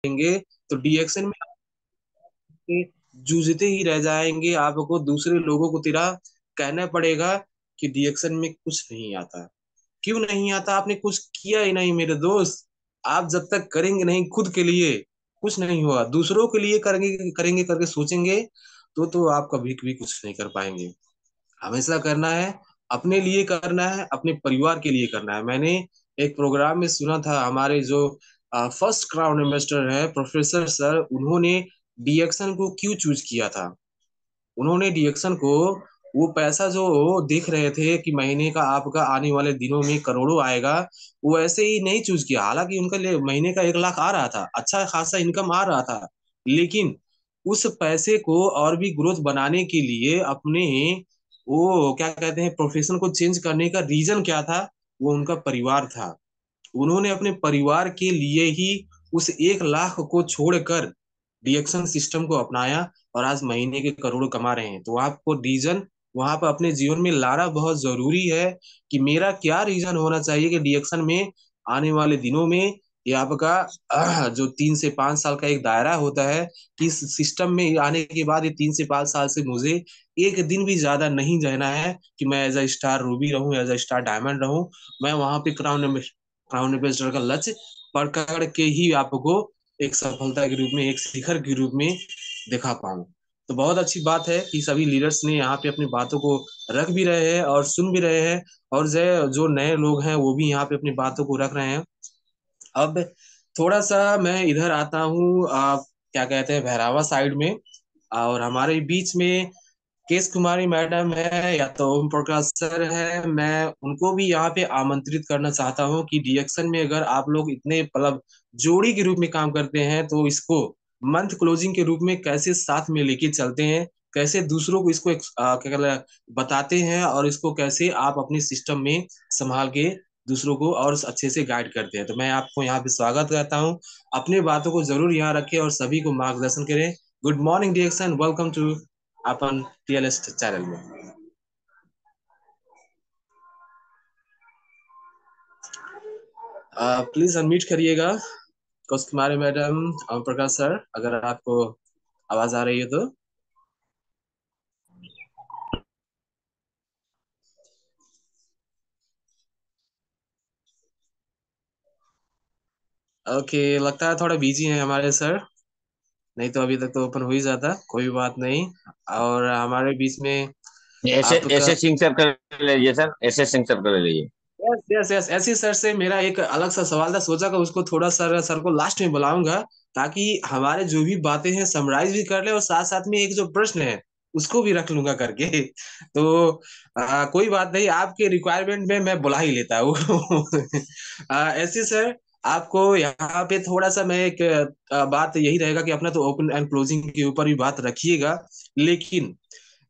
करेंगे तो डीएक्शन में आपके जूझते ही रह जाएंगे। आपको दूसरे लोगों को तेरा कहना पड़ेगा कि डीएक्शन में कुछ नहीं आता। क्यों नहीं आता? आपने कुछ किया ही नहीं मेरे दोस्त। आप जब तक करेंगे नहीं खुद के लिए, कुछ नहीं होगा। दूसरों के लिए करेंगे करेंगे करके सोचेंगे तो आप कभी भी कुछ नहीं कर पाएंगे। हमेशा करना है, अपने लिए करना है, अपने परिवार के लिए करना है। मैंने एक प्रोग्राम में सुना था, हमारे जो फर्स्ट क्राउन इन्वेस्टर है प्रोफेसर सर, उन्होंने डीएक्शन को क्यों चूज किया था। उन्होंने डीएक्शन को, वो पैसा जो देख रहे थे कि महीने का आपका आने वाले दिनों में करोड़ों आएगा, वो ऐसे ही नहीं चूज किया। हालांकि उनका महीने का 1 लाख आ रहा था, अच्छा खासा इनकम आ रहा था, लेकिन उस पैसे को और भी ग्रोथ बनाने के लिए अपने, वो क्या कहते हैं, प्रोफेशन को चेंज करने का रीजन क्या था? वो उनका परिवार था। उन्होंने अपने परिवार के लिए ही उस 1 लाख को छोड़कर रिएक्शन सिस्टम को अपनाया और आज महीने के करोड़ों कमा रहे हैं। तो आपको रीजन वहां पर अपने जीवन में लाना बहुत जरूरी है कि मेरा क्या रीजन होना चाहिए कि रिएक्शन में आने वाले दिनों में, ये आपका जो 3 से 5 साल का एक दायरा होता है कि इस सिस्टम में आने के बाद ये 3 से 5 साल से मुझे एक दिन भी ज्यादा नहीं रहना है कि मैं एज अ स्टार रूबी रहूं, एज अ स्टार डायमंड रहूं। मैं वहां पे क्राउन एम्बेसडर का लक्ष्य पकड़ के ही आपको एक सफलता के रूप में, एक शिखर के रूप में दिखा पाऊं। तो बहुत अच्छी बात है कि सभी लीडर्स ने यहाँ पे अपनी बातों को रख भी रहे हैं और सुन भी रहे हैं, और जो नए लोग हैं वो भी यहाँ पे अपनी बातों को रख रहे हैं। अब थोड़ा सा मैं इधर आता हूँ, क्या कहते हैं, बहरावा साइड में। और हमारे बीच में केस कुमारी मैडम है या तो ओम प्रकाश सर है। मैं उनको भी यहाँ पे आमंत्रित करना चाहता हूँ कि डिएक्शन में अगर आप लोग इतने मतलब जोड़ी के रूप में काम करते हैं तो इसको मंथ क्लोजिंग के रूप में कैसे साथ में लेके चलते हैं, कैसे दूसरों को इसको क्या कहते हैं, बताते हैं, और इसको कैसे आप अपने सिस्टम में संभाल के दूसरों को और अच्छे से गाइड करते हैं। तो मैं आपको यहाँ पे स्वागत करता हूँ। अपने बातों को जरूर यहाँ रखें और सभी को मार्गदर्शन करें। गुड मॉर्निंग डिएक्शन, वेलकम टू अपन टीएलएस चैनल में। प्लीज अनम्यूट करिएगा, कौश कुमारी मैडम, ओम प्रकाश सर, अगर आपको आवाज आ रही है तो। ओके, लगता है थोड़ा बिजी हैं हमारे सर, नहीं तो अभी तक तो ओपन हो ही जाता। कोई बात नहीं। और हमारे बीच में ऐसे आपका, ऐसे सिंग सर कर लीजिए सर, ऐसे सिंग सर कर लीजिए। यस यस यस, ऐसी सर से मेरा एक अलग सा सवाल था, सोचा कि उसको थोड़ा सर को लास्ट में बुलाऊंगा ताकि हमारे जो भी बातें हैं समराइज भी कर ले, और साथ साथ में एक जो प्रश्न है उसको भी रख लूंगा करके। तो कोई बात नहीं, आपके रिक्वायरमेंट में मैं बुला ही लेता हूँ। ऐसे सर, आपको यहाँ पे थोड़ा सा मैं एक बात यही रहेगा कि अपना तो ओपन एंड क्लोजिंग के ऊपर भी बात रखिएगा, लेकिन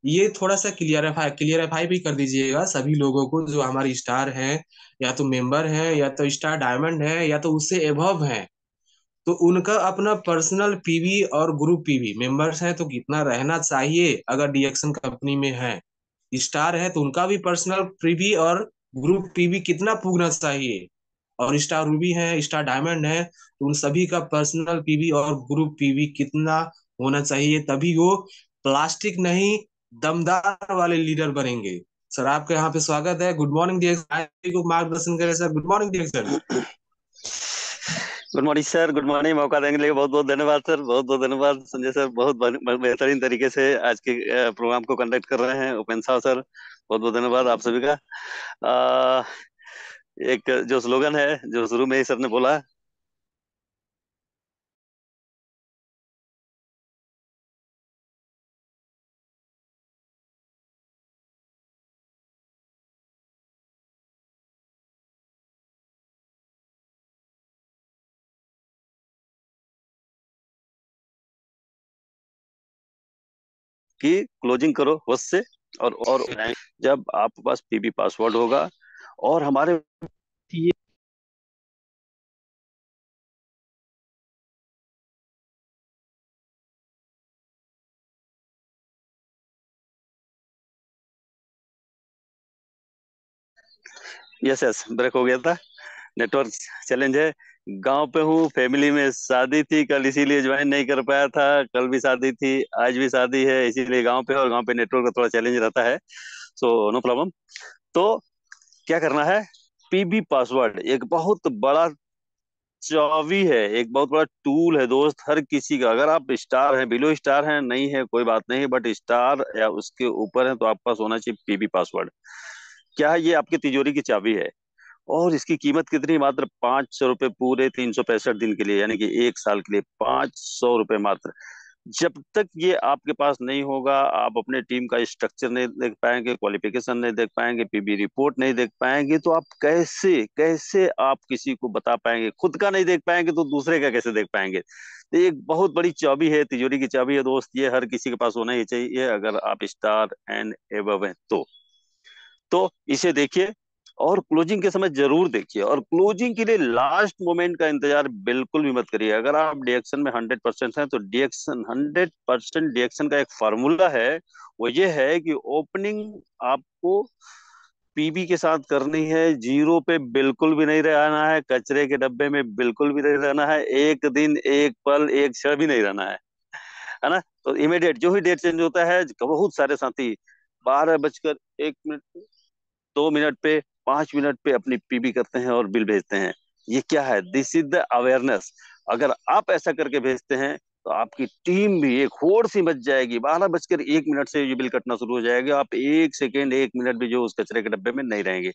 ये थोड़ा सा क्लियरिफाई भी कर दीजिएगा सभी लोगों को जो हमारे स्टार हैं, या तो मेंबर हैं, या तो स्टार डायमंड है, या तो उससे एबव हैं। तो उनका अपना पर्सनल पीवी और ग्रुप पीवी मेंबर्स हैं तो कितना रहना चाहिए अगर डीएक्शन कंपनी में है। स्टार है तो उनका भी पर्सनल पीवी और ग्रुप पीवी कितना पूगना चाहिए। और स्टार रूबी है, स्टार डायमंड है, तो उन सभी का पर्सनल पीवी और ग्रुप पीवी कितना होना चाहिए, तभी वो प्लास्टिक नहीं दमदार वाले लीडर बनेंगे। सर आपका यहाँ पे स्वागत है। गुड मॉर्निंग डियर को मार्गदर्शन करें sir. Good morning dear sir. Good morning sir, good morning. मौका देने के लिए बहुत बहुत धन्यवाद सर, बहुत बहुत धन्यवाद संजय सर। बहुत बेहतरीन तरीके से आज के प्रोग्राम को कंडक्ट कर रहे हैं उपेंद्र साहब सर। बहुत बहुत धन्यवाद आप सभी का। अ, एक जो स्लोगन है जो शुरू में ही सर ने बोला, कि क्लोजिंग करो होश से। और जब आपके पास पीबी पासवर्ड होगा और हमारे ये, यस यस, ब्रेक हो गया था, नेटवर्क चैलेंज है। गांव पे हूँ, फैमिली में शादी थी कल, इसीलिए ज्वाइन नहीं कर पाया था। कल भी शादी थी, आज भी शादी है, इसीलिए गांव पे, और गांव पे नेटवर्क का थोड़ा चैलेंज रहता है। So no problem. तो क्या करना है, पीबी पासवर्ड एक बहुत बड़ा चाबी है, एक बहुत बड़ा टूल है दोस्त, हर किसी का। अगर आप स्टार हैं, बिलो स्टार हैं, नहीं है कोई बात नहीं, बट स्टार या उसके ऊपर है तो आपके पास होना चाहिए पीबी पासवर्ड। क्या है, ये आपकी तिजोरी की चाबी है। और इसकी कीमत कितनी, मात्र 500 रुपये, पूरे 365 दिन के लिए, यानी कि 1 साल के लिए 500 रुपये मात्र। जब तक ये आपके पास नहीं होगा, आप अपने टीम का स्ट्रक्चर नहीं देख पाएंगे, क्वालिफिकेशन नहीं देख पाएंगे, पीबी रिपोर्ट नहीं देख पाएंगे, तो आप कैसे कैसे आप किसी को बता पाएंगे, खुद का नहीं देख पाएंगे तो दूसरे का कैसे देख पाएंगे। तो ये एक बहुत बड़ी चाबी है, तिजोरी की चाबी है दोस्त, ये हर किसी के पास होना ही चाहिए अगर आप स्टार एंड एबव हैं तो इसे देखिए, और क्लोजिंग के समय जरूर देखिए, और क्लोजिंग के लिए लास्ट मोमेंट का इंतजार बिल्कुल भी मत करिए। अगर आप डिएक्शन में 100% हैं तो डिएक्शन 100% डिएक्शन का एक फार्मूला है, वो ये है कि ओपनिंग आपको पीबी के साथ करनी है, जीरो पे बिल्कुल भी नहीं रहना है, कचरे के डब्बे में बिल्कुल भी नहीं रहना है, एक दिन एक पल एक क्षण भी नहीं रहना है ना। तो इमीडिएट जो ही डेट चेंज होता है, बहुत सारे साथी 12 बजकर 1 मिनट, 2 मिनट पे, 5 मिनट पे अपनी पीबी करते हैं और बिल भेजते हैं। ये क्या है, दिस इज द अवेयरनेस। अगर आप ऐसा करके भेजते हैं तो आपकी टीम भी एक होड़ सी मच जाएगी, 12 बजकर 1 मिनट से ये बिल कटना शुरू हो जाएगा, आप 1 सेकेंड 1 मिनट भी जो उस कचरे के डब्बे में नहीं रहेंगे।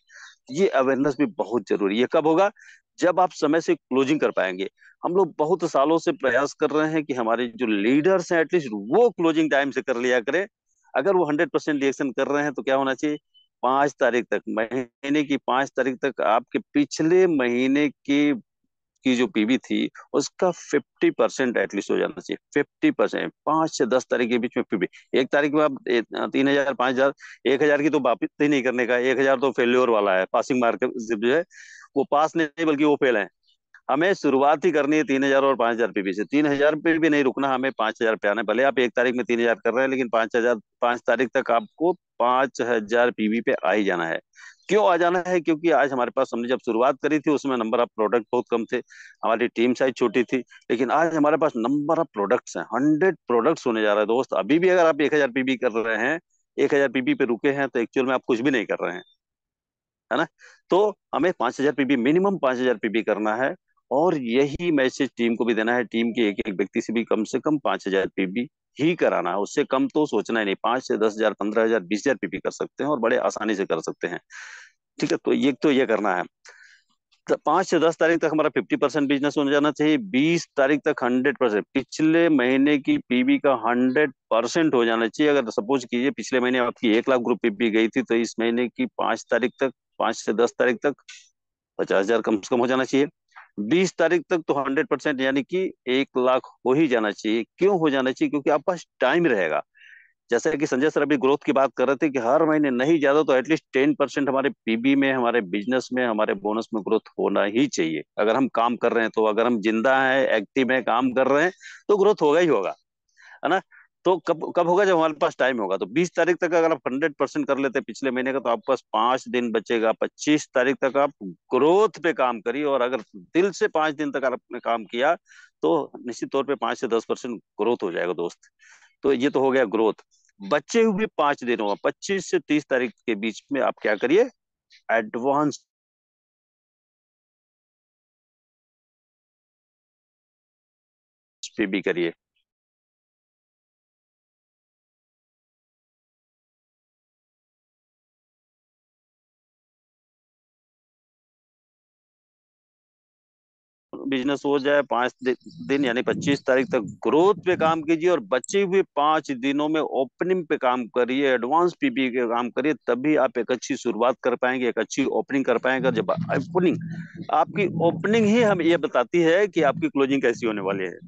ये अवेयरनेस भी बहुत जरूरी है। कब होगा, जब आप समय से क्लोजिंग कर पाएंगे। हम लोग बहुत सालों से प्रयास कर रहे हैं कि हमारे जो लीडर्स हैं एटलीस्ट वो क्लोजिंग टाइम से कर लिया करें। अगर वो 100% रिएक्शन कर रहे हैं तो क्या होना चाहिए, 5 तारीख तक, महीने की 5 तारीख तक आपके पिछले महीने की जो पीबी थी उसका 50% एटलीस्ट हो जाना चाहिए। 50%, 5 से 10 तारीख के बीच में पीबी। 1 तारीख में आप 3,000, 5,000, 1,000 की तो वापिस ही नहीं करने का, 1,000 तो फेल्योर वाला है, पासिंग मार्क जो है वो पास नहीं बल्कि वो फेल है। हमें शुरुआत ही करनी है 3,000 और 5,000 पीबी से, 3,000 पे भी नहीं रुकना, हमें 5,000 पे आना है। भले आप 1 तारीख में 3,000 कर रहे हैं, लेकिन 5,000, 5 तारीख तक आपको 5,000 पीबी पे आ ही जाना है। क्यों आ जाना है, क्योंकि आज हमारे पास, हमने जब शुरुआत करी थी उसमें नंबर ऑफ प्रोडक्ट बहुत कम थे, हमारी टीम साइज छोटी थी, लेकिन आज हमारे पास नंबर ऑफ प्रोडक्ट्स हैं, 100 प्रोडक्ट्स होने जा रहे हैं दोस्त। अभी भी अगर आप 1,000 पीबी कर रहे हैं, 1,000 पीबी पे रुके हैं, तो एक्चुअल में आप कुछ भी नहीं कर रहे हैं, है ना। तो हमें 5,000 पीबी, मिनिमम 5,000 पीबी करना है। और यही मैसेज टीम को भी देना है, टीम के एक एक व्यक्ति से भी कम से कम 5,000 पीबी ही कराना है, उससे कम तो सोचना ही नहीं। 5 से 10,000, 15,000, 20,000 पीबी कर सकते हैं और बड़े आसानी से कर सकते हैं। ठीक है, तो ये करना है। तो 5 से 10 तारीख तक हमारा 50% बिजनेस हो जाना चाहिए, 20 तारीख तक 100%, पिछले महीने की पीबी का 100% हो जाना चाहिए। अगर सपोज कीजिए पिछले महीने आपकी 1 लाख ग्रुप पीबी गई थी, तो इस महीने की 5 तारीख तक, 5 से 10 तारीख तक 50,000 कम से कम हो जाना चाहिए। 20 तारीख तक तो 100%, यानी कि 1 लाख हो ही जाना चाहिए। क्यों हो जाना चाहिए, क्योंकि आपके पास टाइम रहेगा। जैसा कि संजय सर अभी ग्रोथ की बात कर रहे थे कि हर महीने नहीं ज्यादा तो एटलीस्ट 10% हमारे पीबी में, हमारे बिजनेस में, हमारे बोनस में ग्रोथ होना ही चाहिए। अगर हम काम कर रहे हैं तो, अगर हम जिंदा हैं, एक्टिव हैं, काम कर रहे हैं, तो ग्रोथ होगा ही होगा, है ना। तो कब कब होगा, जब हमारे पास टाइम होगा। तो 20 तारीख तक अगर आप 100% कर लेते हैं पिछले महीने का, तो आपके पास 5 दिन बचेगा। 25 तारीख तक आप ग्रोथ पे काम करिए, और अगर दिल से 5 दिन तक आपने काम किया तो निश्चित तौर पे 5 से 10% ग्रोथ हो जाएगा दोस्त। तो ये तो हो गया ग्रोथ। बचे हुए 5 दिनों, 25 से 30 तारीख के बीच में आप क्या करिए, एडवांस पे भी करिए। बिजनेस हो जाए 5 दिन, यानी 25 तारीख तक ग्रोथ पे काम कीजिए, और बचे हुए 5 दिनों में ओपनिंग पे काम करिए, एडवांस पीपी के काम करिए, तभी आप एक अच्छी शुरुआत कर पाएंगे, एक अच्छी ओपनिंग कर पाएंगे। जब ओपनिंग, आपकी ओपनिंग ही हम ये बताती है कि आपकी क्लोजिंग कैसी होने वाली है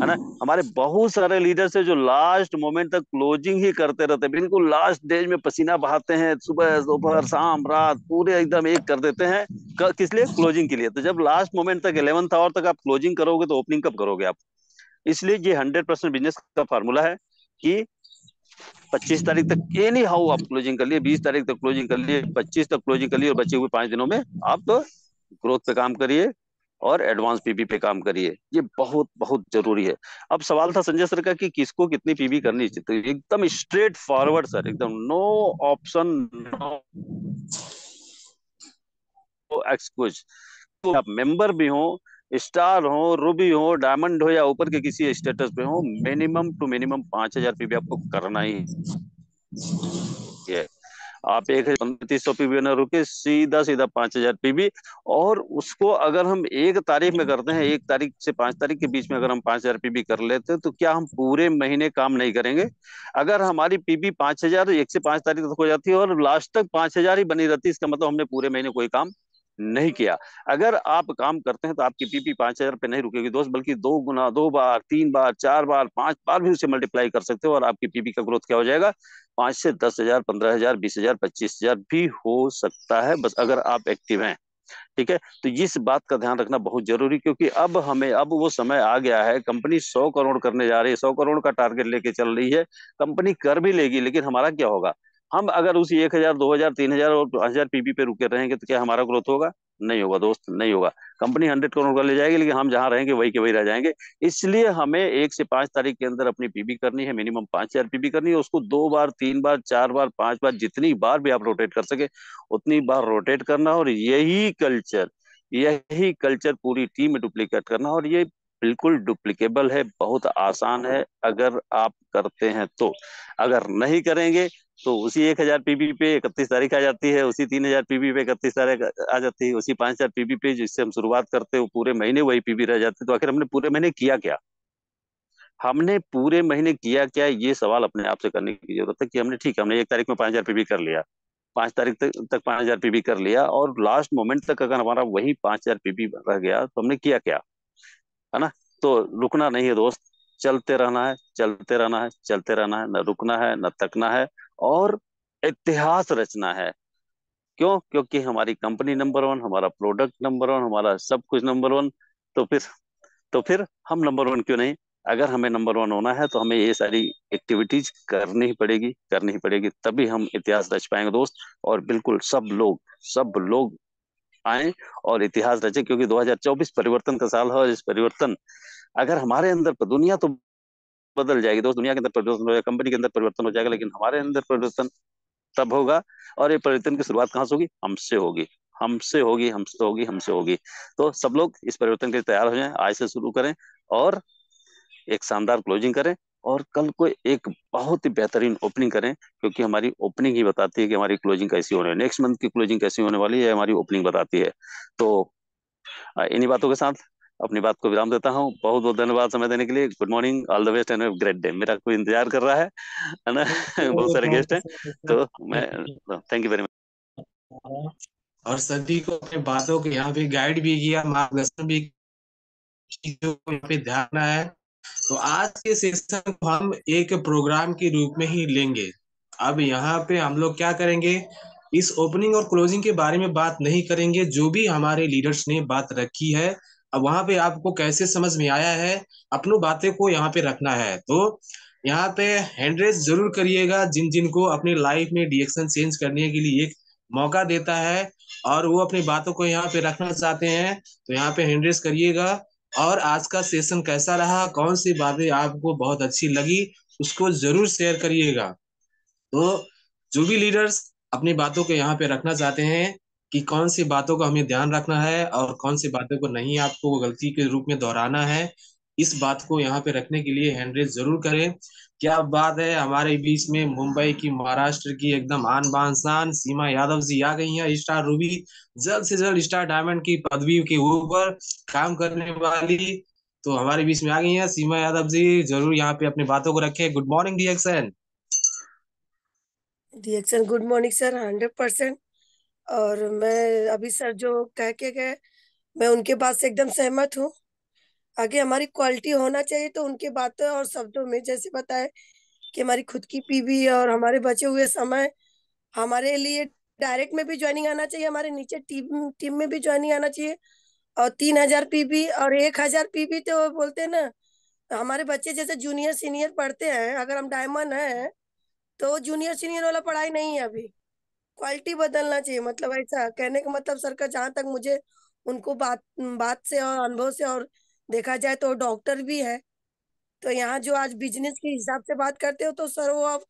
ना। हमारे बहुत सारे लीडर्स है जो लास्ट मोमेंट तक क्लोजिंग ही करते रहते हैं, बिल्कुल लास्ट डेज में पसीना बहाते हैं, सुबह दोपहर शाम रात पूरे एकदम एक कर देते हैं। किस लिए, क्लोजिंग के लिए। तो जब लास्ट मोमेंट तक 11th आवर तक आप क्लोजिंग करोगे तो ओपनिंग कब करोगे आप। इसलिए ये 100% बिजनेस का फार्मूला है कि 25 तारीख तक एनी हाउ आप क्लोजिंग कर लिए, 20 तारीख तक क्लोजिंग कर लिए, 25 तक क्लोजिंग कर लिए, और बचे हुए 5 दिनों में आप ग्रोथ पे काम करिए, और एडवांस पीबी पे काम करिए। ये बहुत बहुत जरूरी है। अब सवाल था संजय सर का कि किसको कितनी पीबी करनी चाहिए, तो एकदम स्ट्रेट फॉरवर्ड सर, एकदम नो ऑप्शन, नो एक्सक्यूज। तो आप मेंबर भी हो, स्टार हो, रूबी हो, डायमंड हो, या ऊपर के किसी स्टेटस पे हो, मिनिमम टू मिनिमम 5,000 पीबी आपको करना ही है। आप 1,300 पीबी ना रुके, सीधा सीधा 5,000 पीबी। और उसको अगर हम 1 तारीख में करते हैं, 1 तारीख से 5 तारीख के बीच में अगर हम 5,000 पीबी कर लेते हैं, तो क्या हम पूरे महीने काम नहीं करेंगे? अगर हमारी पीबी 5,000 1 से 5 तारीख तक हो जाती है और लास्ट तक 5,000 ही बनी रहती है, इसका मतलब हमने पूरे महीने कोई काम नहीं किया। अगर आप काम करते हैं तो आपकी पीपी 5,000 पे नहीं रुकेगी दोस्त, बल्कि 2 गुना, 2 बार, 3 बार, 4 बार, 5 बार भी उसे मल्टीप्लाई कर सकते हो, और आपकी पीपी का ग्रोथ क्या हो जाएगा? 5 से 10,000, 15,000, 20,000, 25,000 भी हो सकता है, बस अगर आप एक्टिव हैं। ठीक है, तो इस बात का ध्यान रखना बहुत जरूरी, क्योंकि अब वो समय आ गया है, कंपनी 100 करोड़ करने जा रही है, 100 करोड़ का टारगेट लेके चल रही है। कंपनी कर भी लेगी, लेकिन हमारा क्या होगा? हम अगर उसी 1,000, 2,000, 3,000 और 5,000 पीबी पे रुके रहेंगे, तो क्या हमारा ग्रोथ होगा? नहीं होगा दोस्त, नहीं होगा। कंपनी 100 करोड़ का ले जाएगी, लेकिन हम जहां रहेंगे वही के वही रह जाएंगे। इसलिए हमें 1 से 5 तारीख के अंदर अपनी पीबी करनी है, मिनिमम 5,000 पीबी करनी है। उसको 2 बार, 3 बार, 4 बार, 5 बार, जितनी बार भी आप रोटेट कर सके उतनी बार रोटेट करना। और यही कल्चर पूरी टीम में डुप्लीकेट करना, और ये बिल्कुल डुप्लीकेबल है, बहुत आसान है अगर आप करते हैं तो। अगर नहीं करेंगे तो उसी 1,000 पीबी पे 31 तारीख आ जाती है, उसी 3,000 पीबी पे 31 तारीख आ जाती है, उसी 5,000 पीबी पे जिससे हम शुरुआत करते हैं वो पूरे महीने वही पीबी रह जाती है। तो आखिर हमने पूरे महीने किया क्या? हमने पूरे महीने किया क्या, ये सवाल अपने आप से करने की जरूरत है। कि हमने, ठीक है, हमने 1 तारीख में 5,000 पीबी कर लिया, 5 तारीख तक 5,000 पीबी कर लिया, और लास्ट मोमेंट तक अगर हमारा वही 5,000 पीबी रह गया, तो हमने किया क्या? है ना? तो रुकना नहीं है दोस्त, चलते रहना है, चलते रहना है, चलते रहना है, न रुकना है, न थकना है। और इतिहास रचना है। क्यों? क्योंकि हमारी कंपनी नंबर वन, हमारा प्रोडक्ट नंबर वन, हमारा सब कुछ नंबर वन। तो फिर तो फिर हम नंबर वन क्यों नहीं? अगर हमें नंबर वन होना है तो हमें ये सारी एक्टिविटीज करनी ही पड़ेगी, करनी ही पड़ेगी, तभी हम इतिहास रच पाएंगे दोस्त। और बिल्कुल सब लोग आए और इतिहास रचे, क्योंकि 2024 परिवर्तन का साल है। और इस परिवर्तन, अगर हमारे अंदर, दुनिया तो बदल जाएगी दोस्त, दुनिया के अंदर परिवर्तन हो जाएगा, कंपनी के अंदर परिवर्तन हो जाएगा, लेकिन हमारे अंदर परिवर्तन तब होगा। और ये परिवर्तन की शुरुआत कहाँ से होगी? हमसे होगी, हमसे होगी, हमसे होगी, हमसे होगी। तो सब लोग इस परिवर्तन के लिए तैयार हो जाएं, आज से शुरू करें, और एक शानदार क्लोजिंग करें। और कल को एक बहुत ही बेहतरीन ओपनिंग करें, क्योंकि हमारी ओपनिंग ही बताती है कि हमारी क्लोजिंग कैसी होने वाली है, नेक्स्ट मंथ की क्लोजिंग कैसी होने वाली है, हमारी ओपनिंग बताती है। तो इन्हीं बातों के साथ अपनी बात को विराम देता हूँ। बहुत बहुत धन्यवाद समय देने के लिए। Good morning, all the best and great day. मेरा कोई इंतजार कर रहा है ना? बहुत सारे थैंक गेस्ट हैं, तो मैं, यू। थैंक यू वेरी और सभी को अपने बातों के यहाँ पे गाइड भी किया, मार्गदर्शन भी, चीजों को यहाँ पे ध्यान रखना है। तो आज के सेशन को हम एक प्रोग्राम के रूप में ही लेंगे। अब यहाँ पे हम लोग क्या करेंगे, इस ओपनिंग और क्लोजिंग के बारे में बात नहीं करेंगे, जो भी हमारे लीडर्स ने बात रखी है। अब वहां पे आपको कैसे समझ में आया है, अपनी बातें को यहाँ पे रखना है। तो यहाँ पे हैंड रेज जरूर करिएगा, जिन जिन को अपनी लाइफ में डिरेक्शन चेंज करने के लिए एक मौका देता है और वो अपनी बातों को यहाँ पे रखना चाहते हैं, तो यहाँ पे हैंड रेज करिएगा। और आज का सेशन कैसा रहा, कौन सी बातें आपको बहुत अच्छी लगी, उसको जरूर शेयर करिएगा। तो जो भी लीडर्स अपनी बातों को यहाँ पे रखना चाहते हैं कि कौन सी बातों को हमें ध्यान रखना है और कौन सी बातों को नहीं, आपको गलती के रूप में दोहराना है, इस बात को यहाँ पे रखने के लिए हैंड रेज जरूर करें। क्या बात है, हमारे बीच में मुंबई की, महाराष्ट्र की एकदम आन बान शान सीमा यादव जी आ गई हैं, स्टार रूबी, जल्द से जल्द स्टार डायमंड की पदवी के ऊपर काम करने वाली। तो हमारे बीच में आ गई हैं सीमा यादव जी, जरूर यहाँ पे अपनी बातों को रखें। गुड मॉर्निंग डिएक्शन। Reaction good morning sir, 100%। और मैं अभी सर जो कह के गए, मैं उनके बात से एकदम सहमत हूँ। आगे हमारी क्वालिटी होना चाहिए, तो उनके बातों और शब्दों में जैसे बताए कि हमारी खुद की पीवी और हमारे बचे हुए समय हमारे लिए डायरेक्ट में भी ज्वाइनिंग आना चाहिए, हमारे नीचे टीम टीम में भी ज्वाइनिंग आना चाहिए। और 3,000 पीवी और 1,000 पीवी तो बोलते हैं ना, हमारे बच्चे जैसे जूनियर सीनियर पढ़ते हैं, अगर हम डायमंड हैं तो जूनियर सीनियर वाला पढ़ाई नहीं है अभी। क्वालिटी बदलना चाहिए, मतलब ऐसा कहने का मतलब सर का, जहां तक मुझे उनको बात बात से और अनुभव से, और देखा जाए तो डॉक्टर भी है। तो यहाँ जो आज बिजनेस के हिसाब से बात करते हो तो सर वो आप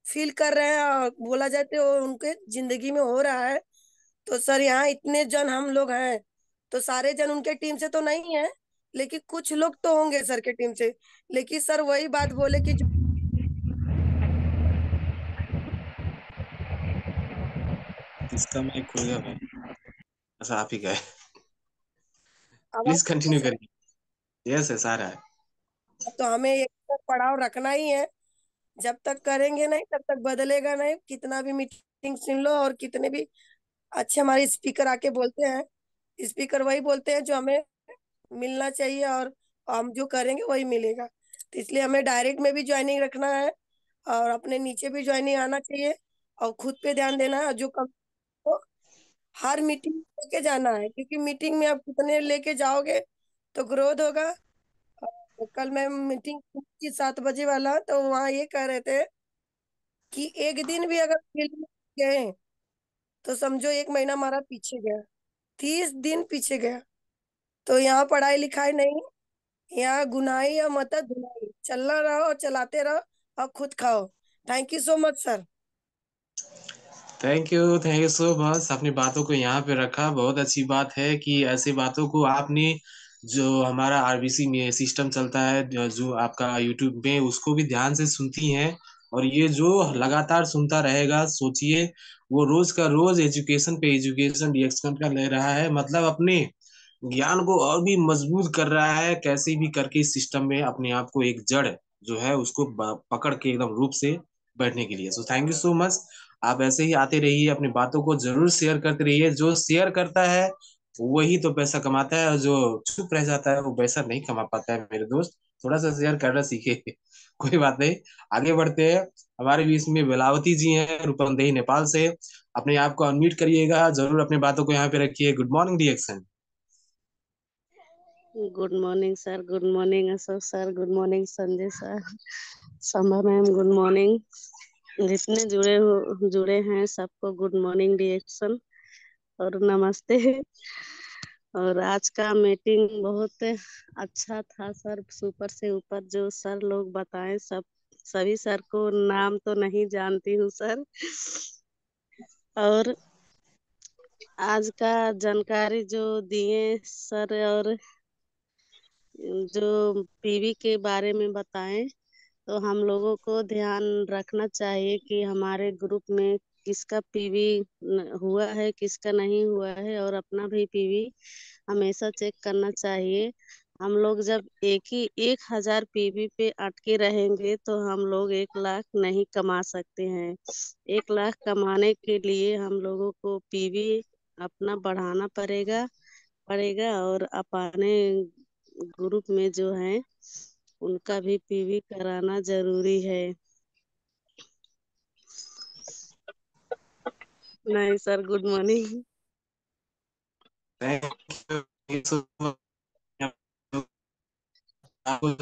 फील कर रहे हैं, और बोला जाए तो उनके जिंदगी में हो रहा है। तो सर यहाँ इतने जन हम लोग हैं, तो सारे जन उनके टीम से तो नहीं है, लेकिन कुछ लोग तो होंगे सर के टीम से। लेकिन सर वही बात बोले कि जो इसका माइक खुल गया भाई। अच्छा आप ही गए। आवाज प्लीज है कंटिन्यू सर। करिए। यस है सारा है। तो हमें एक तक पड़ाव रखना ही है। जब तक करेंगे नहीं तब तक बदलेगा नहीं, कितना भी मीटिंग सुन लो और कितने भी अच्छे हमारे स्पीकर आके बोलते हैं, स्पीकर वही बोलते हैं जो हमें मिलना चाहिए, और हम जो करेंगे वही मिलेगा। तो इसलिए हमें डायरेक्ट में भी ज्वाइनिंग रखना है, और अपने नीचे भी ज्वाइनिंग आना चाहिए, और खुद पे ध्यान देना है। और जो कम तो हर मीटिंग लेके जाना है, क्योंकि मीटिंग में आप कितने लेके जाओगे तो ग्रोथ होगा। और कल मैं मीटिंग की 7 बजे वाला, तो वहाँ ये कह रहे थे कि एक दिन भी अगर फील्ड में गए तो समझो 1 महीना हमारा पीछे गया, 30 दिन पीछे गया। तो यहाँ पढ़ाई लिखाई नहीं, यहाँ गुनाही या मत धुनाई, चलना रहो और चलाते रहो और खुद खाओ। Thank you so much sir. Thank you so much. अपनी बातों को यहाँ पे रखा, बहुत अच्छी बात है कि ऐसी बातों को आपने, जो हमारा आरबीसी में सिस्टम चलता है, जो आपका यूट्यूब में, उसको भी ध्यान से सुनती हैं। और ये जो लगातार सुनता रहेगा, सोचिए वो रोज का रोज एजुकेशन पे एजुकेशन रिएक्शन का ले रहा है, मतलब अपने ज्ञान को और भी मजबूत कर रहा है, कैसे भी करके इस सिस्टम में अपने आप को एक जड़ जो है उसको पकड़ के एकदम रूप से बैठने के लिए। So thank you so much. आप ऐसे ही आते रहिए, अपनी बातों को जरूर शेयर करते रहिए। जो शेयर करता है वही तो पैसा कमाता है, और जो चुप रह जाता है वो पैसा नहीं कमा पाता है मेरे दोस्त। थोड़ा सा शेयर करना सीखे। कोई बात नहीं, आगे बढ़ते हैं। हमारे बीच में बेलावती जी हैं रूपंदेही नेपाल से। अपने आप को अनम्यूट करिएगा, जरूर अपनी बातों को यहाँ पे रखिए। Good morning reaction. Good morning sir, good morning Ashok sir, good morning Sanjay sir, Sambha ma'am, good morning. जितने जुड़े हैं सबको गुड मॉर्निंग रिएक्शन और नमस्ते। और आज का मीटिंग बहुत अच्छा था सर, सुपर से ऊपर जो सर लोग बताएं, सभी सर को नाम तो नहीं जानती हूँ सर। और आज का जानकारी जो दिए सर, और जो पीवी के बारे में बताएं, तो हम लोगों को ध्यान रखना चाहिए कि हमारे ग्रुप में किसका पीवी हुआ है, किसका नहीं हुआ है, और अपना भी पीवी हमेशा चेक करना चाहिए। हम लोग जब 1,000 पीवी पे अटके रहेंगे तो हम लोग 1 लाख नहीं कमा सकते हैं। 1 लाख कमाने के लिए हम लोगों को पीवी अपना बढ़ाना पड़ेगा और अपने ग्रुप में जो है उनका भी पीवी कराना जरूरी है। नहीं sir, good morning. Thank you so much. आपको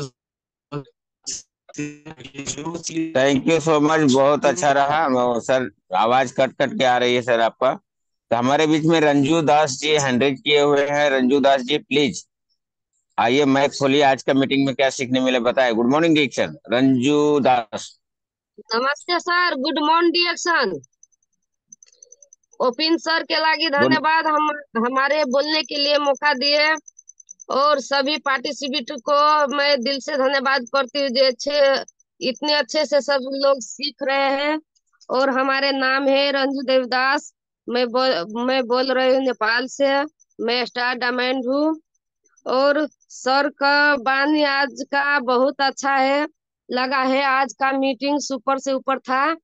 थैंक यू सो मच, बहुत अच्छा रहा। सर आवाज कट कट के आ रही है सर आपका। तो हमारे बीच में रंजू दास जी हैंड किए हुए हैं। रंजू दास जी प्लीज आइए, माइक खोलिए। आज का मीटिंग में क्या सीखने मिले बताए। गुड मॉर्निंग दीक्षण, रंजू दास। नमस्ते सर, गुड मॉर्निंग डिएक्शन। ओपिन सर के लागी गुड। धन्यवाद, हम हमारे बोलने के लिए मौका दिए। और सभी पार्टिसिपेंट को मैं दिल से धन्यवाद करती हूँ, जो इतने अच्छे से सब लोग सीख रहे हैं। और हमारे नाम है रंजू देवदास। मैं बोल रही हूँ नेपाल से। मैं स्टार डायमंड हूँ। और सर का वाणी आज का बहुत अच्छा है, लगा है। आज का मीटिंग सुपर से ऊपर था।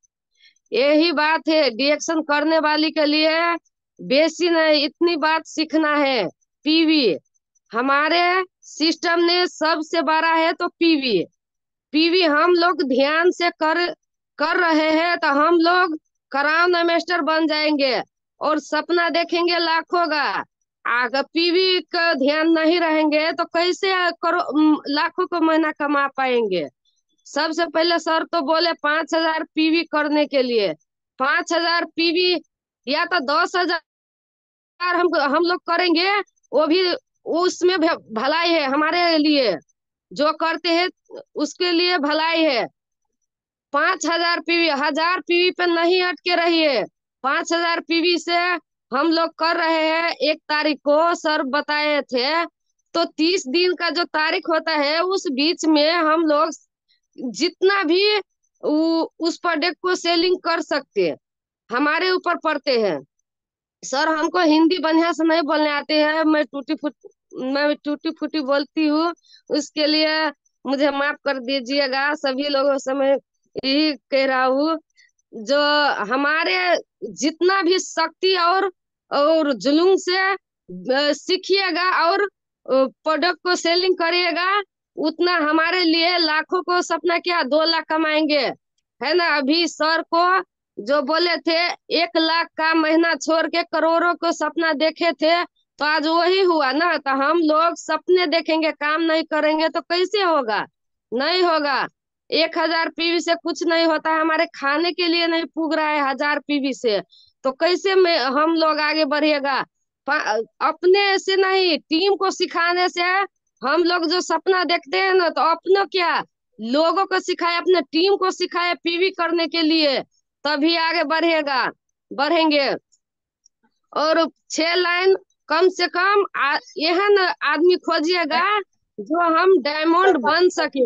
यही बात है डिएक्शन करने वाली के लिए, बेसी नहीं इतनी बात सीखना है। पीवी हमारे सिस्टम ने सबसे बड़ा है, तो पीवी पीवी हम लोग ध्यान से कर रहे हैं, तो हम लोग क्राउन मास्टर बन जाएंगे और सपना देखेंगे लाखों का। अगर पीवी का ध्यान नहीं रहेंगे तो कैसे लाखों को महीना कमा पाएंगे। सबसे पहले सर तो बोले 5,000 पीवी करने के लिए। 5,000 पीवी या तो 10,000 हम लोग करेंगे वो भी उसमें भलाई है हमारे लिए, जो करते हैं उसके लिए भलाई है। 5,000 पीवी, 1,000 पीवी पे नहीं अटके रहिए। 5,000 पीवी से हम लोग कर रहे हैं। 1 तारीख को सर बताए थे, तो 30 दिन का जो तारीख होता है उस बीच में हम लोग जितना भी उस प्रोडक्ट को सेलिंग कर सकते हैं, हमारे ऊपर पड़ते हैं। सर हमको हिंदी बढ़िया से नहीं बोलने आते हैं, मैं टूटी फूटी बोलती हूँ, उसके लिए मुझे माफ कर दीजिएगा। सभी लोगों से मैं यही कह रहा हूँ, जो हमारे जितना भी शक्ति और जुलूम से सीखिएगा और प्रोडक्ट को सेलिंग करिएगा, उतना हमारे लिए लाखों को सपना क्या 2 लाख कमाएंगे, है ना। अभी सर को जो बोले थे 1 लाख का महीना छोड़ के करोड़ों को सपना देखे थे, तो आज वही हुआ ना। तो हम लोग सपने देखेंगे, काम नहीं करेंगे तो कैसे होगा, नहीं होगा। 1,000 पीवी से कुछ नहीं होता है, हमारे खाने के लिए नहीं पुग रहा है 1,000 पीवी से, तो कैसे में हम लोग आगे बढ़ेगा। अपने से नहीं, टीम को सिखाने से। हम लोग जो सपना देखते हैं ना, तो अपनों क्या, लोगों को सिखाए, अपने टीम को सिखाए पीवी करने के लिए, तभी आगे बढ़ेंगे। और 6 लाइन कम से कम यह न आदमी खोजिएगा जो हम डायमंड बन सके।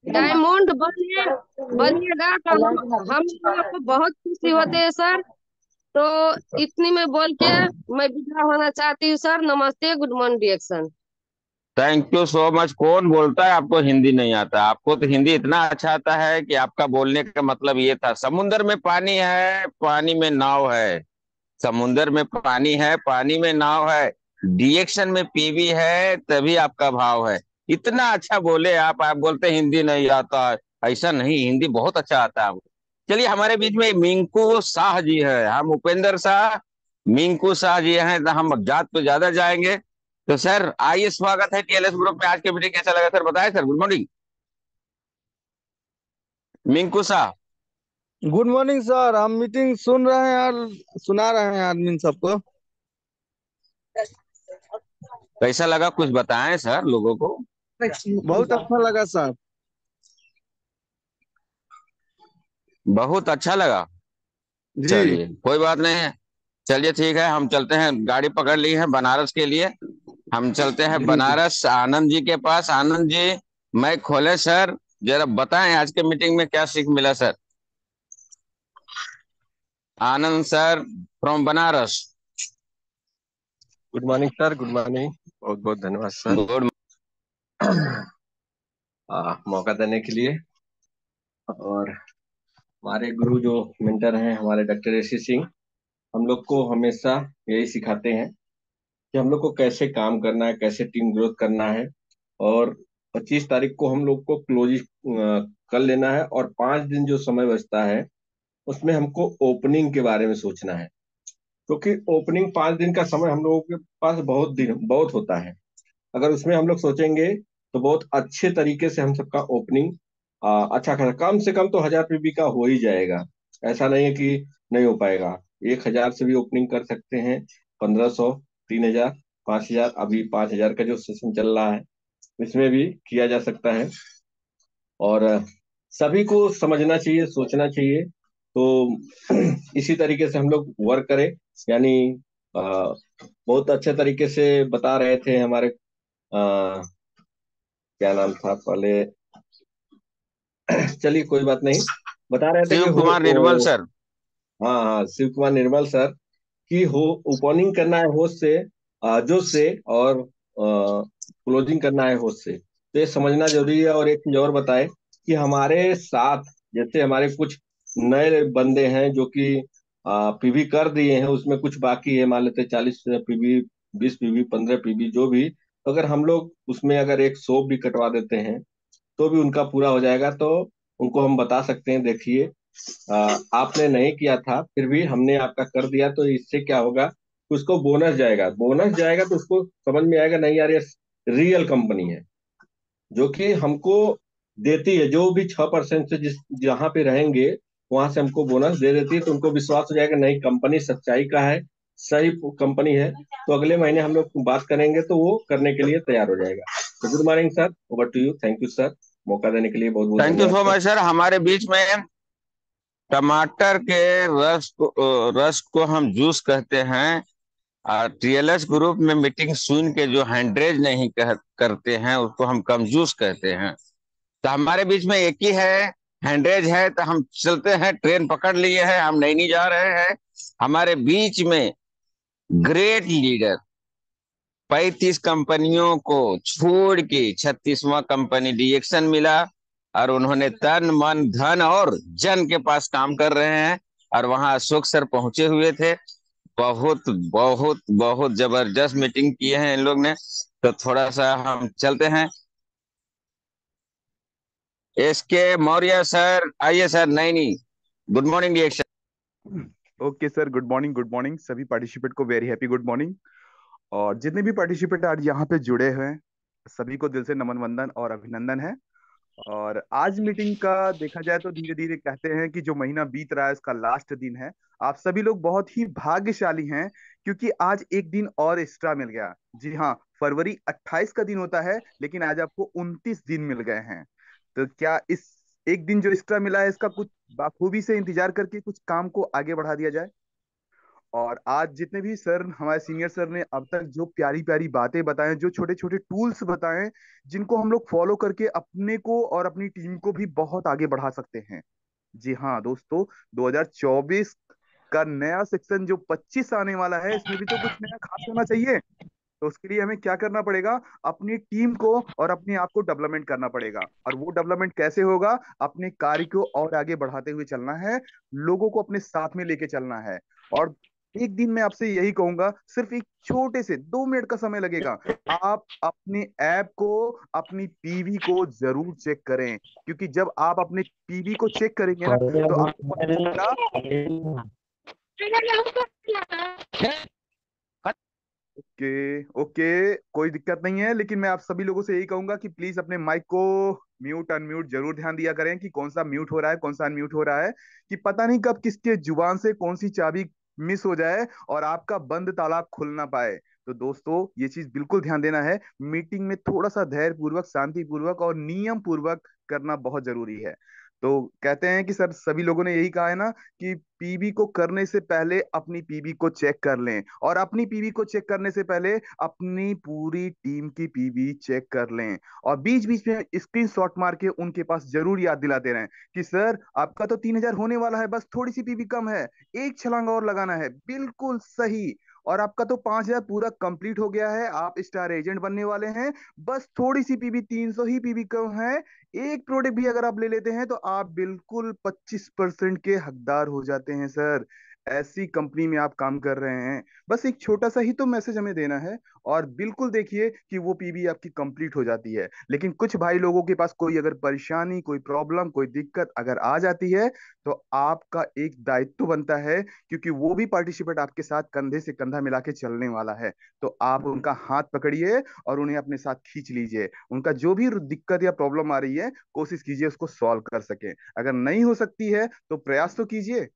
डायमंड बनिएगा तो हम लोग को बहुत खुशी होते है सर। तो इतनी में बोल के मैं विदा होना चाहती हूँ सर। नमस्ते, गुड मॉर्निंग डिएक्शन। Thank you so much. कौन बोलता है आपको हिंदी नहीं आता? आपको तो हिंदी इतना अच्छा आता है कि आपका बोलने का मतलब ये था, समुद्र में पानी है, पानी में नाव है। समुद्र में पानी है, पानी में नाव है, डिएक्शन में पीवी है, तभी आपका भाव है। इतना अच्छा बोले आप बोलते हिंदी नहीं आता। ऐसा नहीं, हिंदी बहुत अच्छा आता है। चलिए, हमारे बीच में मिंकू शाह जी है, हम उपेंद्र शाह, मिंकू शाह जी हैं, तो हम जात पे ज्यादा जाएंगे। तो सर आइए, स्वागत है टीएलएस ग्रुप में। आज के मीटिंग कैसा लगा सर, बताएं sir. Good morning Minku Shah. Good morning sir. हम मीटिंग सुन रहे हैं और सुना रहे हैं आदमी सबको। कैसा लगा कुछ बताएं सर लोगों को। बहुत अच्छा लगा सर। बहुत अच्छा लगा। जी। चलिए कोई बात नहीं है। चलिए ठीक है, हम चलते हैं, गाड़ी पकड़ ली है बनारस के लिए। हम चलते हैं जी जी। बनारस आनंद जी के पास। आनंद जी मैं खोले सर, जरा बताएं आज के मीटिंग में क्या सीख मिला sir. Anand sir from Banaras. Good morning sir, good morning. बहुत बहुत धन्यवाद सर गुड। मौका देने के लिए। और हमारे गुरु जो मेंटर हैं हमारे डॉक्टर ऋषि सिंह, हम लोग को हमेशा यही सिखाते हैं कि हम लोग को कैसे काम करना है, कैसे टीम ग्रोथ करना है। और 25 तारीख को हम लोग को क्लोज कर लेना है, और 5 दिन जो समय बचता है उसमें हमको ओपनिंग के बारे में सोचना है, क्योंकि ओपनिंग 5 दिन का समय हम लोगों के पास बहुत होता है। अगर उसमें हम लोग सोचेंगे तो बहुत अच्छे तरीके से हम सबका ओपनिंग अच्छा खासा, कम से कम तो 1,000 पीबी का हो ही जाएगा। ऐसा नहीं है कि नहीं हो पाएगा। 1,000 से भी ओपनिंग कर सकते हैं, 1,500, 3,000, 5,000। अभी 5,000 का जो सेशन चल रहा है इसमें भी किया जा सकता है। और सभी को समझना चाहिए, सोचना चाहिए। तो इसी तरीके से हम लोग वर्क करें। यानी बहुत अच्छे तरीके से बता रहे थे हमारे क्या नाम था पहले, चलिए कोई बात नहीं। बता रहे थे कि शिव कुमार निर्मल सर। हाँ हाँ, शिव कुमार निर्मल सर की हो ओपनिंग करना है होश से, जोश से, और क्लोजिंग करना है होश से। तो ये समझना जरूरी है। और एक चीज और बताए कि हमारे साथ जैसे हमारे कुछ नए बंदे हैं जो कि पीवी कर दिए हैं, उसमें कुछ बाकी है, मान लेते 40 पीवी, 20 पीवी, 15 पीवी, जो भी। तो अगर हम लोग उसमें अगर एक 100 भी कटवा देते हैं तो भी उनका पूरा हो जाएगा। तो उनको हम बता सकते हैं, देखिए आपने नहीं किया था फिर भी हमने आपका कर दिया, तो इससे क्या होगा, उसको बोनस जाएगा। बोनस जाएगा तो उसको समझ में आएगा, नहीं यार ये रियल कंपनी है जो कि हमको देती है। जो भी 6% से जिस जहाँ पे रहेंगे वहां से हमको बोनस दे देती है, तो उनको विश्वास हो जाएगा, नहीं कंपनी सच्चाई का है, सही कंपनी है, तो अगले महीने हम लोग बात करेंगे तो वो करने के लिए तैयार हो जाएगा। तो good morning sir, over to you. Thank you sir, मौका देने के लिए बहुत बहुत थैंक यू धन्यवाद सो सर। Much sir. हमारे बीच में टमाटर के रस को हम जूस कहते हैं। टीएलएस ग्रुप में मीटिंग सुन के जो हैंड्रेज नहीं करते हैं उसको हम कम जूस कहते हैं। तो हमारे बीच में एक ही है, हैंड्रेज है, तो हम चलते हैं, ट्रेन पकड़ लिए हैं, हम नहीं जा रहे हैं। हमारे बीच में ग्रेट लीडर, 35 कंपनियों को छोड़ के 36वां कंपनी डीएक्सन मिला, और उन्होंने तन मन धन और जन के पास काम कर रहे हैं। और वहां अशोक सर पहुंचे हुए थे। बहुत बहुत बहुत जबरदस्त मीटिंग किए हैं इन लोग ने। तो थोड़ा सा हम चलते हैं। एसके मौर्य सर आइए सर। नहीं नहीं, गुड मॉर्निंग डीएक्सन। Okay sir, good morning. Good morning सभी पार्टिसिपेंट को, वेरी हैप्पी गुड मॉर्निंग। और जितने भी पार्टिसिपेंट आज यहाँ पे जुड़े हुए हैं सभी को दिल से नमन वंदन और अभिनंदन है। और आज मीटिंग का देखा जाए तो धीरे धीरे कहते हैं कि जो महीना बीत रहा है उसका लास्ट दिन है। आप सभी लोग बहुत ही भाग्यशाली हैं क्योंकि आज एक दिन और एक्स्ट्रा मिल गया। जी हाँ, फरवरी 28 का दिन होता है लेकिन आज आपको 29 दिन मिल गए हैं। तो क्या इस एक दिन जो एक्स्ट्रा मिला है इसका कुछ बाखूबी से इंतजार करके कुछ काम को आगे बढ़ा दिया जाए। और आज जितने भी सर, हमारे सीनियर सर ने अब तक जो प्यारी प्यारी बातें बताएं, जो छोटे छोटे टूल्स बताएं जिनको हम लोग फॉलो करके अपने को और अपनी टीम को भी बहुत आगे बढ़ा सकते हैं। जी हाँ दोस्तों, 2024 का नया सेक्शन जो 25 आने वाला है इसमें भी तो कुछ नया खास होना चाहिए। तो उसके लिए हमें क्या करना पड़ेगा, अपनी टीम को और अपने आप को डेवलपमेंट करना पड़ेगा। और वो डेवलपमेंट कैसे होगा, अपने कार्य को और आगे बढ़ाते हुए चलना है, लोगों को अपने साथ में लेके चलना है। और एक दिन मैं आपसे यही कहूंगा, सिर्फ एक छोटे से 2 मिनट का समय लगेगा। आप अपने ऐप को, अपनी पीवी को जरूर चेक करें, क्योंकि जब आप अपने पीवी को चेक करेंगे ना तो आपको पता चलेगा। ओके ओके, कोई दिक्कत नहीं है, लेकिन मैं आप सभी लोगों से यही कहूंगा कि प्लीज अपने माइक को म्यूट अनम्यूट जरूर ध्यान दिया करें कि कौन सा म्यूट हो रहा है, कौन सा अनम्यूट हो रहा है। कि पता नहीं कब किसके जुबान से कौन सी चाबी मिस हो जाए और आपका बंद ताला खुल ना पाए। तो दोस्तों ये चीज बिल्कुल ध्यान देना है, मीटिंग में थोड़ा सा धैर्य पूर्वक, शांति पूर्वक और नियम पूर्वक करना बहुत जरूरी है। तो कहते हैं कि सर सभी लोगों ने यही कहा है ना कि पीबी को करने से पहले अपनी पीबी को चेक कर लें, और अपनी पीबी को चेक करने से पहले अपनी पूरी टीम की पीबी चेक कर लें। और बीच बीच में स्क्रीनशॉट मार के उनके पास जरूर याद दिलाते रहें कि सर आपका तो 3000 होने वाला है, बस थोड़ी सी पीबी कम है, एक छलांग और लगाना है। बिल्कुल सही। और आपका तो 5000 पूरा कंप्लीट हो गया है, आप स्टार एजेंट बनने वाले हैं, बस थोड़ी सी पीबी, 300 ही पीबी कम है। एक प्रोडक्ट भी अगर आप ले लेते हैं तो आप बिल्कुल 25% के हकदार हो जाते हैं सर। ऐसी कंपनी में आप काम कर रहे हैं। बस एक छोटा सा ही तो मैसेज हमें देना है, और बिल्कुल देखिए कि वो पीबी आपकी कंप्लीट हो जाती है। लेकिन कुछ भाई लोगों के पास कोई अगर परेशानी, कोई प्रॉब्लम, कोई दिक्कत अगर आ जाती है तो आपका एक दायित्व बनता है, क्योंकि वो भी पार्टिसिपेट आपके साथ कंधे से कंधा मिला के चलने वाला है। तो आप उनका हाथ पकड़िए और उन्हें अपने साथ खींच लीजिए। उनका जो भी दिक्कत या प्रॉब्लम आ रही है कोशिश कीजिए उसको सॉल्व कर सके। अगर नहीं हो सकती है तो प्रयास तो कीजिए।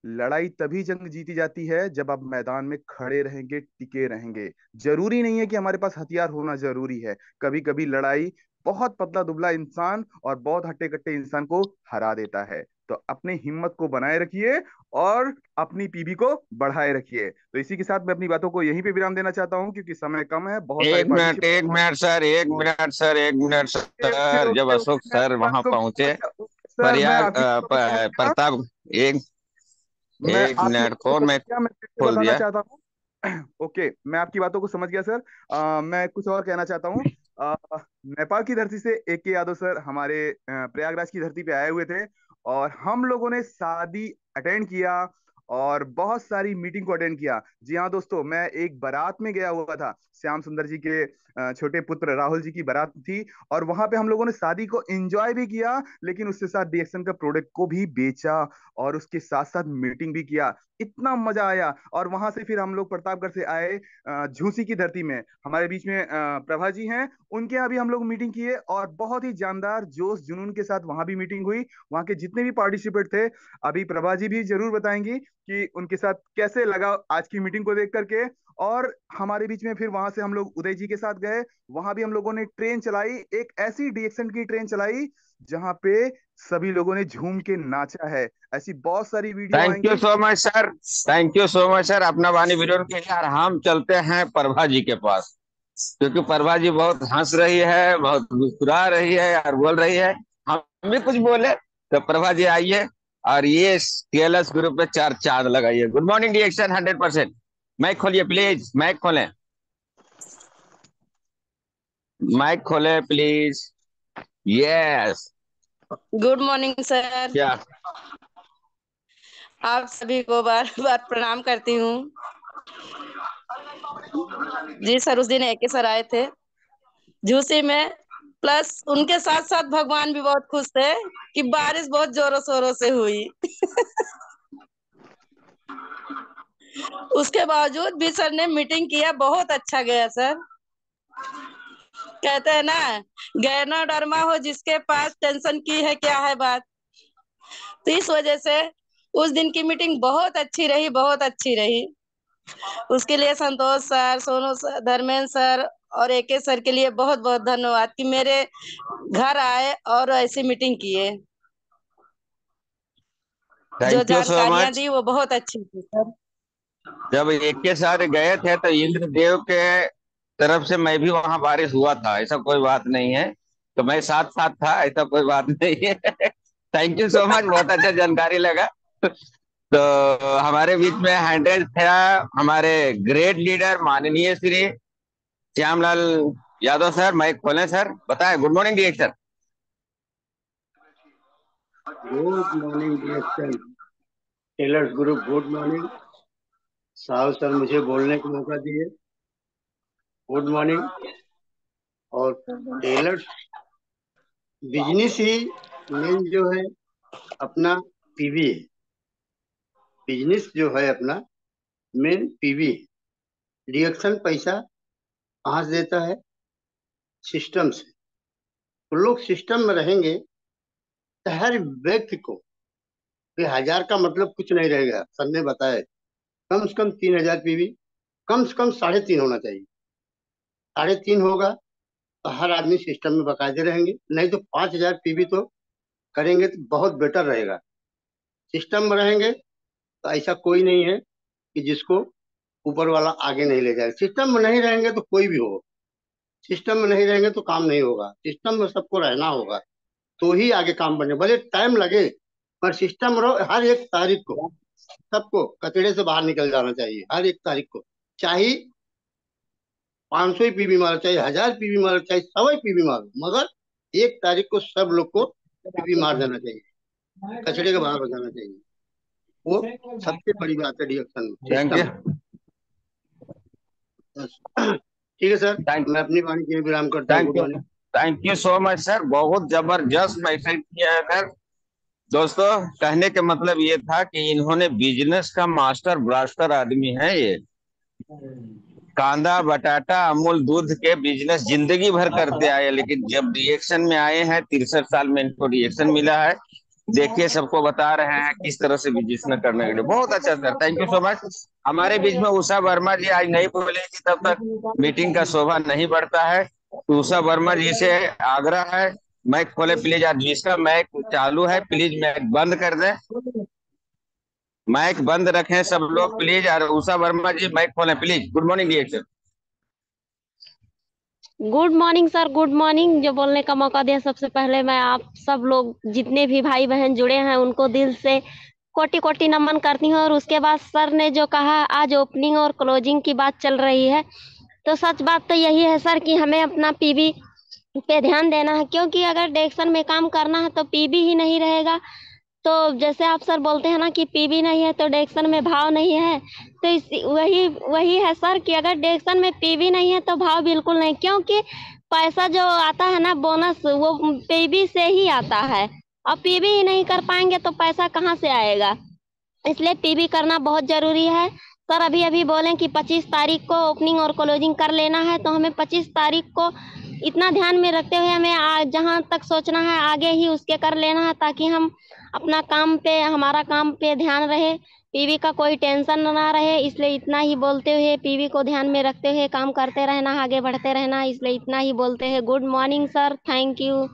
लड़ाई तभी जंग जीती जाती है जब आप मैदान में खड़े रहेंगे, टिके रहेंगे। जरूरी नहीं है कि हमारे पास हथियार होना जरूरी है। कभी कभी लड़ाई बहुत पतला दुबला इंसान और बहुत हट्टे कट्टे इंसान को हरा देता है। तो अपनी हिम्मत को बनाए रखिए और अपनी पीबी को बढ़ाए रखिए। तो इसी के साथ मैं अपनी बातों को यहीं पे विराम देना चाहता हूँ, क्योंकि समय कम है, बहुत सारे एक मिनट, पार्टिसिपेंट। एक मिनट सर, एक मिनट सर, एक मिनट ओके सर। जब ओके ओके, अशोक मैं सर आपकी बात वहां को समझ पहुंचे, गया सर, मैं प्रयाग आपकी बातों को समझ गया। प्रताप, एक मैं एक आपकी मिनट, बातों को फोन समझ में गया, मैं फिर से खोल बताना दिया। चाहता हूँ। ओके, मैं आपकी बातों को समझ गया सर। मैं कुछ और कहना चाहता हूँ। अ, नेपाल की धरती से ए के यादव सर हमारे प्रयागराज की धरती पे आए हुए थे, और हम लोगों ने शादी अटेंड किया और बहुत सारी मीटिंग को अटेंड किया। जी हाँ दोस्तों, मैं एक बारात में गया हुआ था। श्याम सुंदर जी के छोटे पुत्र राहुल जी की बारात थी, और वहां पे हम लोगों ने शादी को एंजॉय भी किया, लेकिन उसके साथ डीएक्शन का प्रोडक्ट को भी बेचा और उसके साथ साथ मीटिंग भी किया। इतना मजा आया। और वहां से फिर हम लोग प्रतापगढ़ से आए, झूसी की धरती में हमारे बीच में प्रभा जी हैं, उनके यहाँ भी हम लोग मीटिंग किए और बहुत ही जानदार जोश जुनून के साथ वहां भी मीटिंग हुई। वहां के जितने भी पार्टिसिपेट थे, अभी प्रभा जी भी जरूर बताएंगी कि उनके साथ कैसे लगा आज की मीटिंग को देख करके। और हमारे बीच में फिर वहां से हम लोग उदय जी के साथ गए, वहां भी हम लोगों ने ट्रेन चलाई, एक ऐसी डीएक्शन की ट्रेन चलाई जहां पे सभी लोगों ने झूम के नाचा है। ऐसी बहुत सारी वीडियो थैंक यू आएंगी। So much sir, thank you so much sir अपना वाणी वीडियो के लिए। और हम चलते हैं प्रभा जी के पास, क्योंकि प्रभा जी बहुत हंस रही है, बहुत मुस्कुरा रही है और बोल रही है हम भी कुछ बोले। तो प्रभा जी आइए और ये टीएलएस ग्रुप पे चार चांद लगाइए। Good morning reaction 100%। माइक खोलिए प्लीज, माइक खोलें, माइक खोले please. Yes. Good morning sir. क्या? आप सभी को बार बार प्रणाम करती हूँ। जी सर, उस दिन एके सर आए थे झूसी में, प्लस उनके साथ साथ भगवान भी बहुत खुश थे कि बारिश बहुत जोरों शोरों से हुई। उसके बावजूद भी सर ने मीटिंग किया, बहुत अच्छा गया सर। कहते हैं ना, गए ना डरमा हो जिसके पास, टेंशन की है क्या है बात। तो इस वजह से उस दिन की मीटिंग बहुत अच्छी रही, बहुत अच्छी रही। उसके लिए Santosh sir, Sonu sir, Dharmendra sir और एके सर के लिए बहुत बहुत धन्यवाद कि मेरे घर आए और ऐसी मीटिंग किए। जो थैंक यू सो जानकारियां मच। दी वो बहुत अच्छी थी सर। जब एक के साथ गए थे तो इंद्रदेव के तरफ से मैं भी वहां बारिश हुआ था, ऐसा कोई बात नहीं है। तो मैं साथ साथ था, ऐसा कोई बात नहीं है। थैंक यू सो मच, बहुत अच्छा जानकारी लगा। तो हमारे बीच में हैंडल था हमारे ग्रेट लीडर माननीय श्री श्यामलाल यादव सर। माइक खोलें सर, बताएं। Good morning director. Good morning डिएक्शन टेलर्स ग्रुप, गुड मॉर्निंग। साहब सर मुझे बोलने का मौका दिए, गुड मॉर्निंग। और टेलर्स बिजनेस ही मेन जो है अपना पीवी है। बिजनेस जो है अपना मेन पीवी है। डिएक्शन पैसा कहाँ से देता है? सिस्टम से। तो लोग सिस्टम में रहेंगे तो हर व्यक्ति को 1000 का मतलब कुछ नहीं रहेगा। सर ने बताया कम से कम 3000 पीवी, कम से कम 3.5 होना चाहिए। 3.5 होगा तो हर आदमी सिस्टम में बकायदे रहेंगे, नहीं तो 5000 पीवी तो करेंगे तो बहुत बेटर रहेगा। सिस्टम में रहेंगे तो ऐसा कोई नहीं है कि जिसको ऊपर वाला आगे नहीं ले जाए। सिस्टम में नहीं रहेंगे तो कोई भी हो, सिस्टम में नहीं रहेंगे तो काम नहीं होगा। सिस्टम में सबको रहना होगा तो ही आगे काम बने, भले टाइम लगे पर सिस्टम रहो। हर एक तारीख को सबको कचड़े से बाहर निकल जाना चाहिए। हर एक तारीख को चाहे 500 पीवी मारो, चाहे 1000 पीवी मारो, चाहे 100 पीवी मारो, मगर 1 तारीख को सब लोग को पीवी मार देना चाहिए, कचड़े के बाहर हो जाना चाहिए। वो सबसे बड़ी बात है डिएक्शन थैंक यू, सिस्टम। ठीक है सर, मैं अपनी वाणी के लिए विराम करता हूँ। Thank good you, morning. Thank you so much sir, बहुत जबरदस्त मैसेज किया है सर। दोस्तों, कहने का मतलब ये था कि इन्होंने बिजनेस का मास्टर ब्लास्टर आदमी है ये। कांदा बटाटा अमूल दूध के बिजनेस जिंदगी भर करते आए, लेकिन जब रिएक्शन में आए हैं 63 साल में इनको रिएक्शन मिला है। देखिए, सबको बता रहे हैं किस तरह से बिजनेस में करने के लिए। बहुत अच्छा sir, thank you so much. हमारे बीच में उषा वर्मा जी आज नहीं बोलेगी तब तक मीटिंग का शोभा नहीं बढ़ता है। तो उषा वर्मा जी से आग्रह है, माइक खोले प्लीज। आज जिसका माइक चालू है प्लीज माइक बंद कर दें, माइक बंद रखें सब लोग प्लीज। और उषा वर्मा जी माइक खोलें please. Good morning director. Good morning sir, good morning. जो बोलने का मौका दिया, सबसे पहले मैं आप सब लोग जितने भी भाई बहन जुड़े हैं उनको दिल से कोटि कोटि नमन करती हूँ। और उसके बाद सर ने जो कहा, आज ओपनिंग और क्लोजिंग की बात चल रही है, तो सच बात तो यही है सर कि हमें अपना पीवी पे ध्यान देना है, क्योंकि अगर डिएक्शन में काम करना है तो पीवी ही नहीं रहेगा। तो जैसे आप सर बोलते हैं ना कि पीवी नहीं है तो डिएक्शन में भाव नहीं है, तो वही वही है सर कि अगर डिएक्शन में पीवी नहीं है तो भाव बिल्कुल नहीं, क्योंकि पैसा जो आता है ना बोनस, वो पीवी से ही आता है। अब पीवी ही नहीं कर पाएंगे तो पैसा कहाँ से आएगा? इसलिए पीवी करना बहुत जरूरी है। सर अभी अभी बोले कि 25 तारीख को ओपनिंग और क्लोजिंग कर लेना है, तो हमें 25 तारीख को इतना ध्यान में रखते हुए हमें जहाँ तक सोचना है आगे ही उसके कर लेना है, ताकि हम अपना हमारा काम पे ध्यान रहे, पीवी का कोई टेंशन ना रहे। इसलिए इतना ही बोलते हुए, पीवी को ध्यान में रखते हुए काम करते रहना, आगे बढ़ते रहना। इसलिए इतना ही बोलते हैं। Good morning sir, thank you.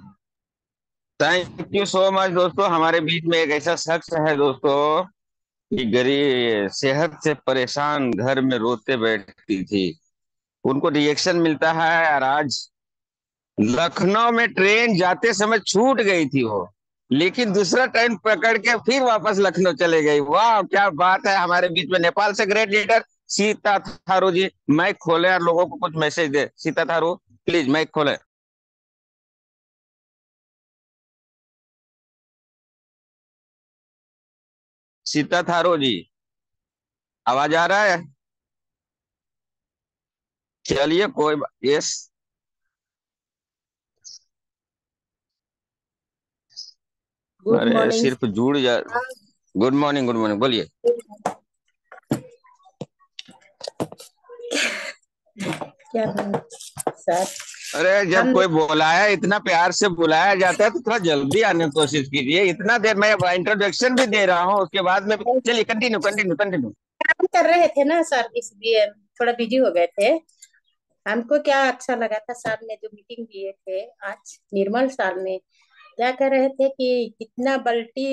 Thank you so much दोस्तों। हमारे बीच में एक ऐसा शख्स है दोस्तों कि गरीब सेहत से परेशान घर में रोते बैठती थी, उनको रिएक्शन मिलता है। और आज लखनऊ में ट्रेन जाते समय छूट गई थी वो, लेकिन दूसरा ट्रेन पकड़ के फिर वापस लखनऊ चले गई। वाह क्या बात है। हमारे बीच में नेपाल से great leader Sita Tharu ji, mike खोले और लोगों को कुछ मैसेज दे। सीता थारू प्लीज माइक खोले। सीता थारू जी आवाज आ रहा है? चलिए कोई यस। गुड अरे मॉर्निंग सिर्फ जुड़ जा। गुड मॉर्निंग, गुड मॉर्निंग, बोलिए। क्या सर? अरे जब हम कोई बुलाया, इतना प्यार से बुलाया जाता है तो थोड़ा जल्दी आने की कोशिश कीजिए। इतना देर मैं इंट्रोडक्शन भी दे रहा हूँ, उसके बाद में चलिए कंटिन्यू कंटिन्यू कंटिन्यू। काम कर रहे थे ना सर, इसलिए थोड़ा बिजी हो गए थे। हमको क्या अच्छा लगा था सर ने जो मीटिंग दिए थे आज, निर्मल सर ने क्या कर रहे थे कि कितना बल्टी,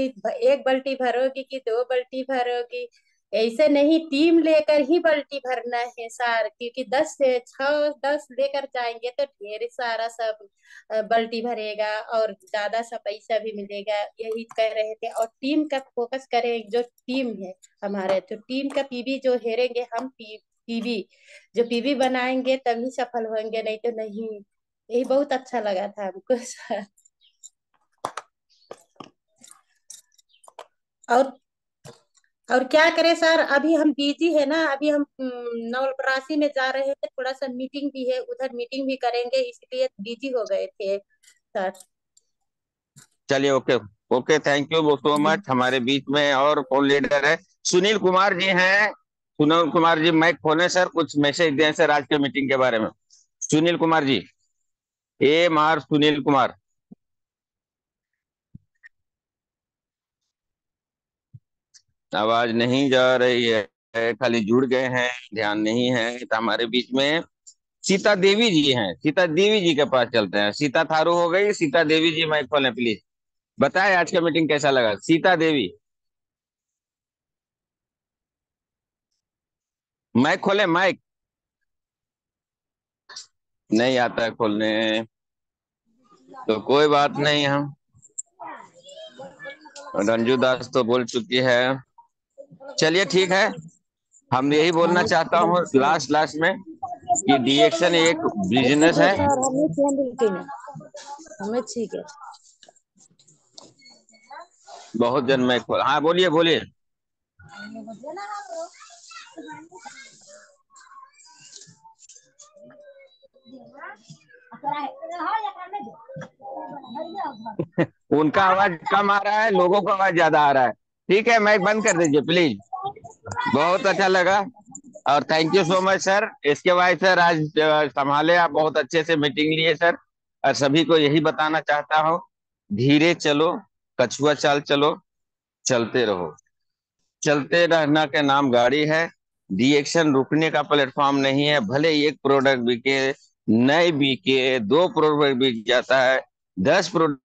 एक बल्टी भरोगी कि दो बल्टी भरोगी, ऐसे नहीं टीम लेकर ही बल्टी भरना है सर, क्योंकि 10 से 6 10 लेकर जाएंगे तो ढेर सारा सब बल्टी भरेगा और ज्यादा सा पैसा भी मिलेगा। यही कह रहे थे। और टीम का फोकस करें, जो टीम है हमारे, तो टीम का पीवी जो हेरेंगे हम, पीवी जो पीवी बनाएंगे तभी सफल होंगे, नहीं तो नहीं। यही बहुत अच्छा लगा था हमको सर। और और क्या करें सर, अभी हम बिजी है ना, अभी हम नवलपरासी में जा रहे थे, थोड़ा सा मीटिंग भी है, उधर मीटिंग भी करेंगे, इसलिए बिजी हो गए थे सर। चलिए okay okay, thank you so much. हमारे बीच में और कौन लीडर है? सुनील कुमार जी हैं। सुनील कुमार जी माइक खोलें सर, कुछ मैसेज दें सर आज के मीटिंग के बारे में। सुनील कुमार जी, AMR सुनील कुमार। आवाज नहीं जा रही है, खाली जुड़ गए हैं, ध्यान नहीं है। तो हमारे बीच में सीता देवी जी हैं। सीता देवी जी के पास चलते हैं। सीता थारू हो गई, सीता देवी जी माइक खोलें प्लीज। बताएं आज का मीटिंग कैसा लगा। सीता देवी माइक खोले। माइक नहीं आता है खोलने, तो कोई बात नहीं। हम रंजू दास तो बोल चुकी है। चलिए ठीक है, हम यही बोलना चाहता हूँ लास्ट में कि डीएक्शन एक बिजनेस है। हमें ठीक है। बहुत जन में खोल। हाँ बोलिए बोलिए। उनका आवाज कम आ रहा है, लोगों का आवाज ज्यादा आ रहा है। ठीक है, माइक बंद कर दीजिए प्लीज। बहुत अच्छा लगा और thank you so much sir. इसके बाद सर आज संभाले आप, बहुत अच्छे से मीटिंग लिए सर। और सभी को यही बताना चाहता हूँ, धीरे चलो, कछुआ चाल चलो, चलते रहो। चलते रहना के नाम गाड़ी है। डीएक्शन रुकने का प्लेटफॉर्म नहीं है। भले एक प्रोडक्ट बिके, नहीं बिके, 2 प्रोडक्ट बिक जाता है, 10 प्रोडक्ट